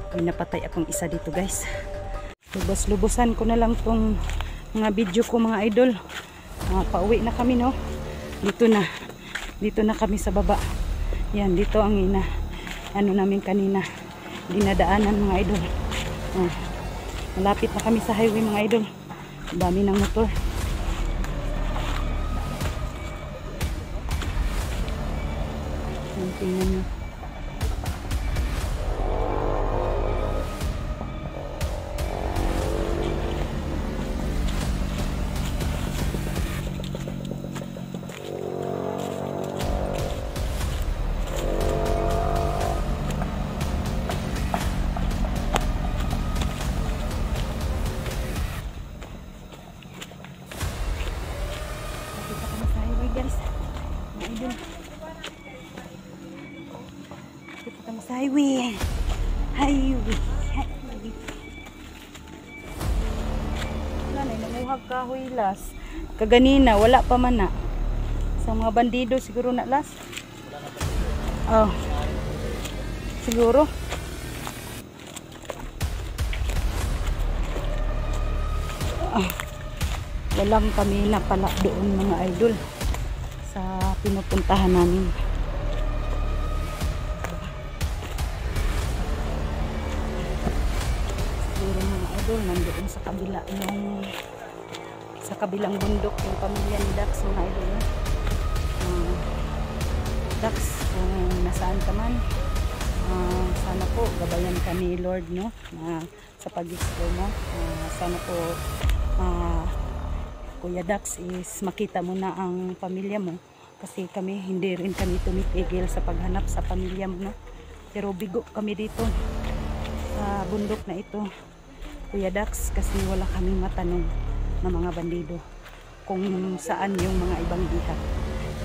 May napatay akong isa dito guys. Lubos-lubosan ko na lang tong mga video ko mga idol. Pauwi na kami no. Dito na kami sa baba. Yan, dito ang ano namin kanina dinadaanan mga idol. Malapit na kami sa highway mga idol. Dami ng motor. Tingnan nyo. Highway. Wala na, nanguhag kahoy las. Kaganina, wala pa man na. Sa mga bandido siguro na las. Oh. Siguro. Walang kami na pala doon mga idol sa pinupuntahan namin. Nandoon sa kabila sa kabilang bundok yung pamilya ni Dax mga idol. Dax, kung nasaan ka man, sana po gabayan ka ni Lord no, sa pag-explore mo. Sana po Kuya Dax is makita mo na ang pamilya mo, kasi kami hindi rin kami tumitigil sa paghanap sa pamilya mo no? Pero bigo kami dito sa bundok na ito Kuya Dax, kasi wala kaming matanong na mga bandido kung saan yung mga ibang bihat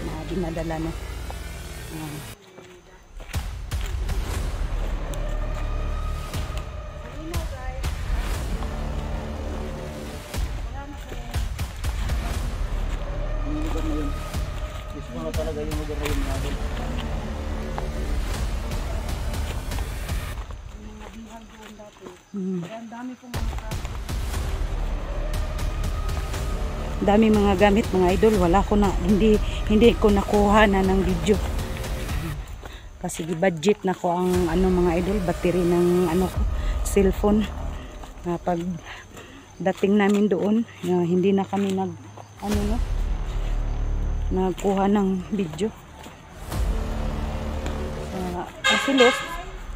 na dinadala no. Yung lugar na yun, gusto na talaga yung lugar na yun natin. Dami mga gamit mga idol, wala ko na, hindi ko nakuha na ng video kasi budget na ko ang ano mga idol, battery ng ano ko, cellphone. Pag dating namin doon, hindi na kami nagkuha ng video. Kasi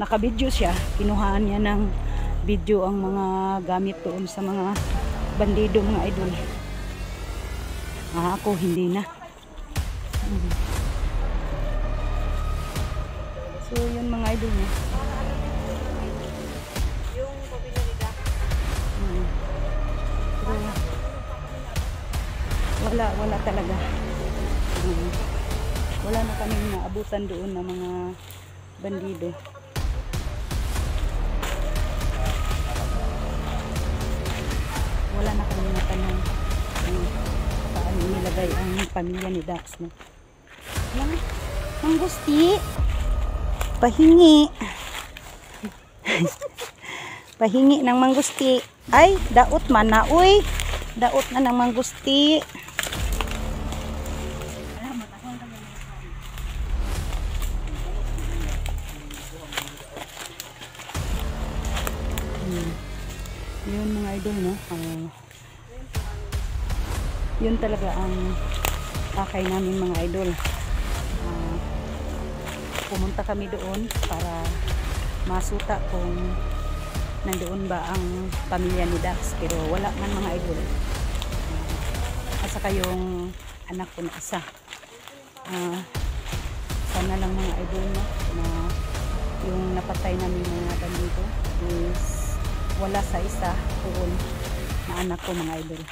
naka-video siya, kinuhaan niya ng video ang mga gamit doon sa mga bandido mga idol. Ako hindi na. So yun mga idol niya. Yung pamilya ni Dax. Wala talaga. Wala na kaming naabutan doon ng mga bandido. Wala na kami natanong saan nilagay ang pamilya ni Dax no? Manggusti, pahingi. Pahingi ng manggusti. Ay, daot man na uy. Daot na ng manggusti. Yun mga idol no. Yun talaga ang pakay namin mga idol. Pumunta kami doon para masuta kung nandoon ba ang pamilya ni Dax, pero wala man mga idol. At saka yung anak ko na isa. Sana lang mga idol no, na yung napatay namin mga bandito is wala sa isa doon na anak ko mga idol.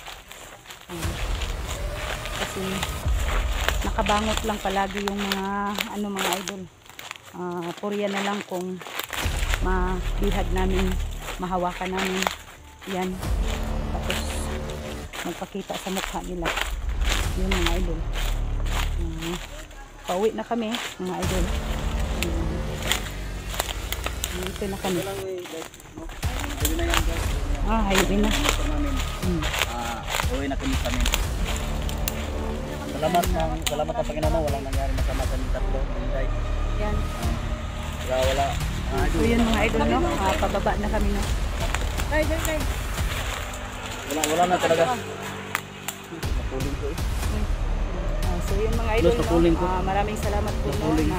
Kasi nakabangot lang palagi yung mga ano mga idol. Purya na lang kung mabihag namin, mahawakan namin yan, tapos magpakita sa mukha nila. Yun mga idol. Pauwi na kami mga idol. Dito na kami. Walang way guys. No? Pwede na yan guys. Highway na. Ito namin. Uwi na kami sa amin. Salamat na Panginoon. Walang nangyari masama sa aming tatlo. Guys. Yan. Wala. So yun mga idol, no? Pababa na kami, no? Wala na talaga. Napuling ko eh. So yun mga idol, no? Maraming salamat po, no? Na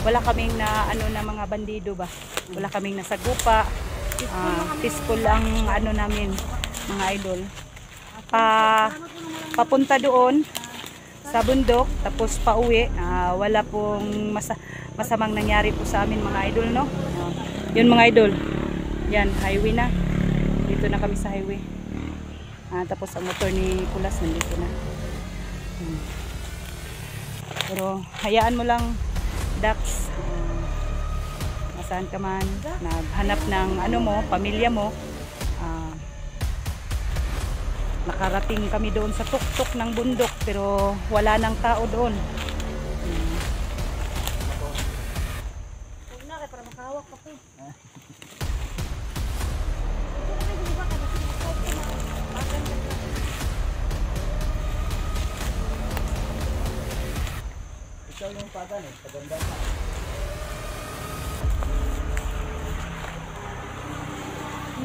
wala kaming na ano na mga bandido ba? Wala kaming nasagupa. Peaceful lang ano namin mga idol. Papunta doon sa bundok tapos pauwi, wala pong masamang nangyari po sa amin mga idol, no? Yun mga idol. Yan, highway na. Dito na kami sa highway. Tapos ang motor ni Kulas nandito na. Pero hayaan mo lang, Dax. Nasaan ka man, naghanap ng ano mo, pamilya mo. Nakarating kami doon sa tuktok ng bundok pero wala nang tao doon. Huwag na kayo para makahawak ka po. Ikaw yung pagan eh. Paganda ka.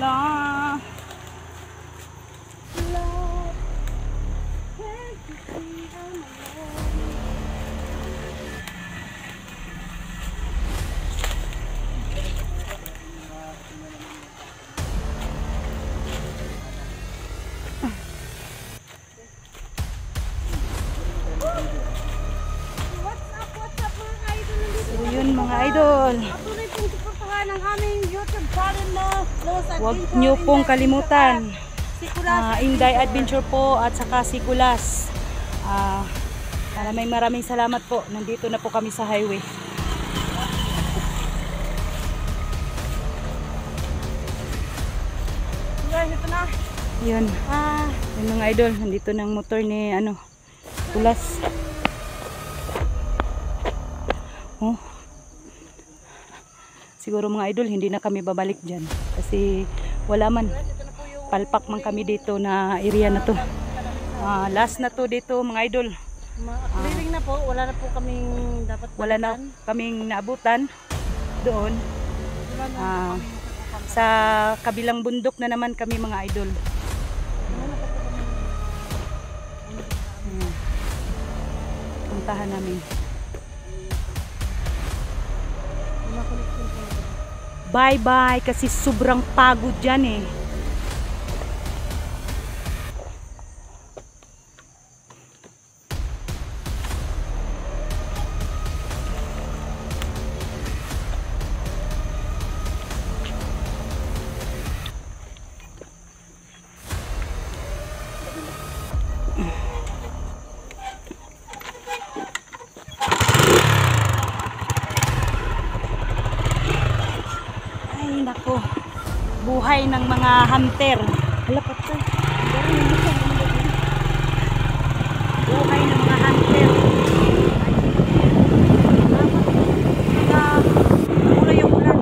La. What's up mga idol? Nandito So yun mga idol. patuloy pong suportahan ang aming YouTube channel na Los Huwag Adventure nyo pong Inday. kalimutan. Si Kulas Inday Adventure po at saka si Kulas. Maraming salamat po. Nandito na po kami sa highway. Guys, ito na. Yun. Yung mga idol, nandito na ang motor ni Kulas. Oh. Siguro mga idol, hindi na kami babalik dyan. Kasi wala man. Palpak man kami dito na area na to. Last na to dito mga idol. Clearing na po. Wala na po kaming dapat Wala na kaming naabutan doon. Wala na Sa kabilang bundok na naman kami mga idol. Puntahan namin. Bye bye kasi sobrang pagod dyan eh. Ay nako, buhay ng mga hunter. Hala patay. Buhay ng mga hunter. Mula yung ulan.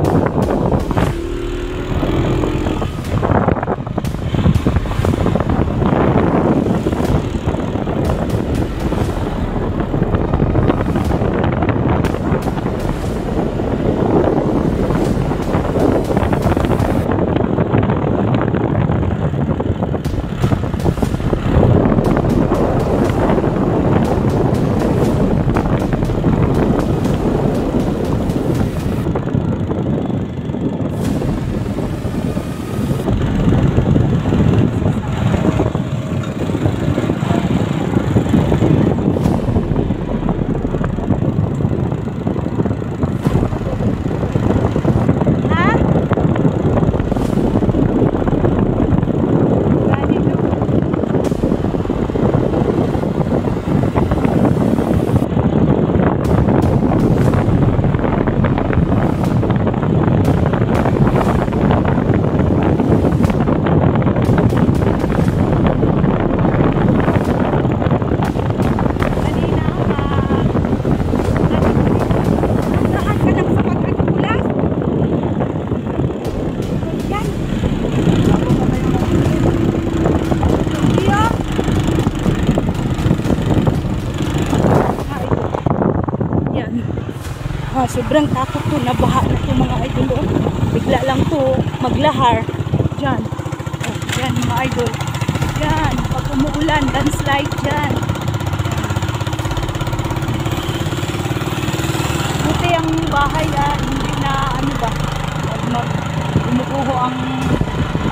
sobrang takot ko, nabaha na to mga idol. Oh. Bigla lang to maglahar. Diyan. Oh, diyan mga idol. Diyan, pag umuulan, landslide diyan. Buti ang bahay hindi na ano ba, umukuho ang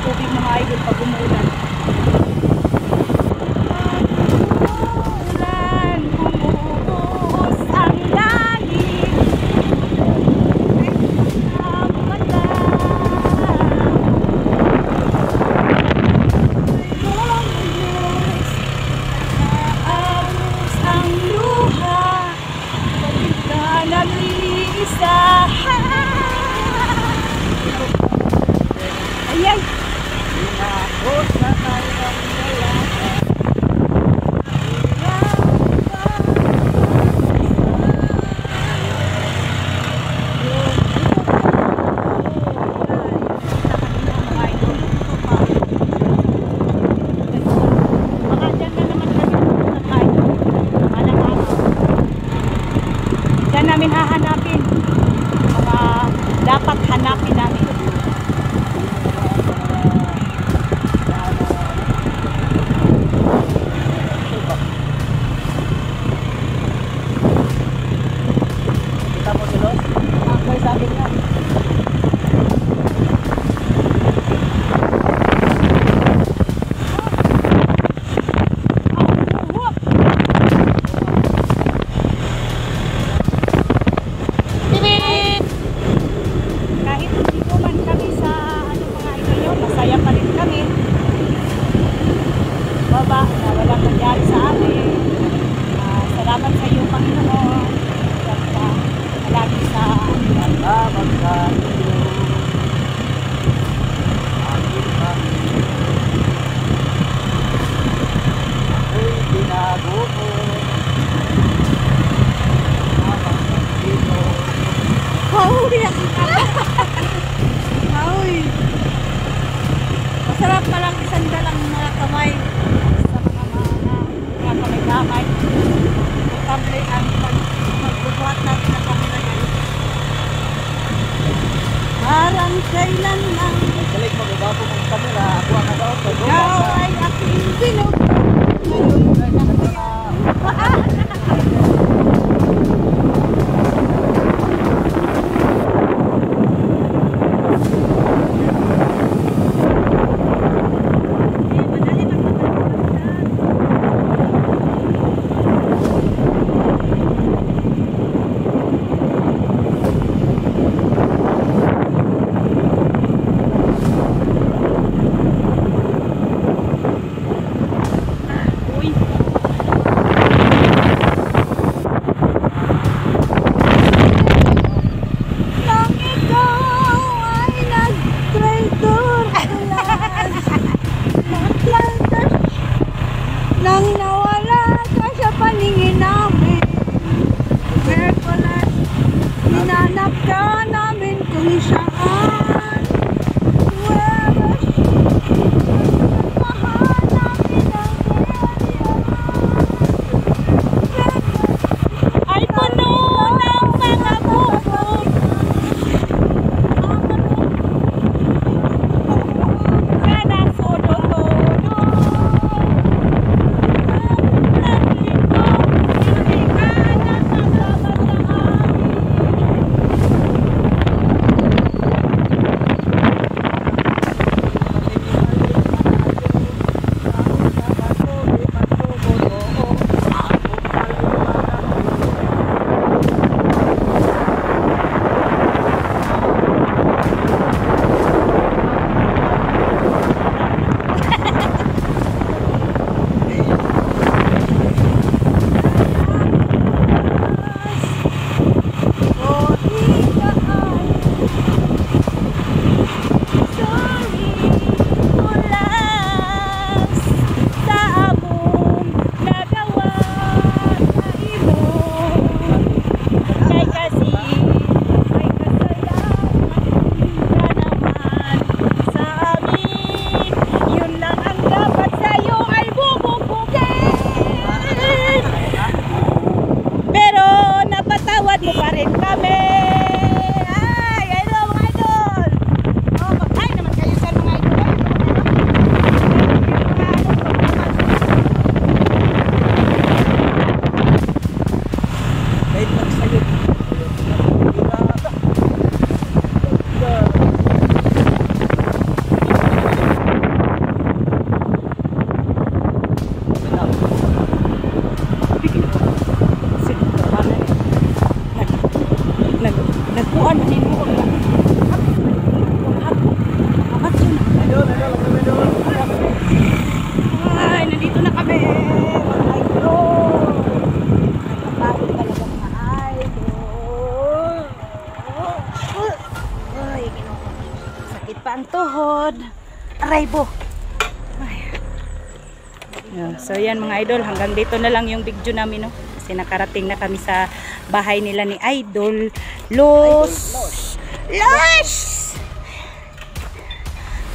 tubig mga idol pag umuulan. Umuulan, umuuos ang langit. Ang mata. Naarus ang luha. Pagkita nag-iisa. Ayan. Inakot na tayo ang dalawa. Diyan namin hahanapin mga dapat hanapin namin. Kita mo sila? Ako sabi nga. Kahit hindi ko man kami sa ano mga idol nyo, masaya pa rin kami. Baba na walang nangyari sa amin. Salamat sa iyo, Panginoon. At lagi sa Salamat sa iyo. Aking Panginoon. Ako'y binago mo. Habang nandito. Hauy! Hauy! Masarap palang isandalang mga kamay sa mga kamay-kamay. Matable ang magbubuhat natin ng kamera guys. Parang kailan lang Balik mo, bago mong kamera. Ako ang nagaot sa ikaw ay aking binog. Uy! Ay, nandito na kami. Mga idol. Nakapagod talaga mga idol. Ay, sakit pa ang tuhod. Aray bo. Ay. Yeah, so yan mga idol, hanggang dito na lang yung video namin, no? Kasi nakarating na kami sa bahay nila ni Idol Los.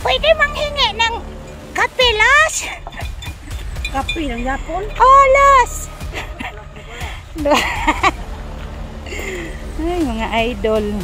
Pwede manghingi ng kape, Los? Kape ng Yapon. Oh, Los! Ay, mga idol.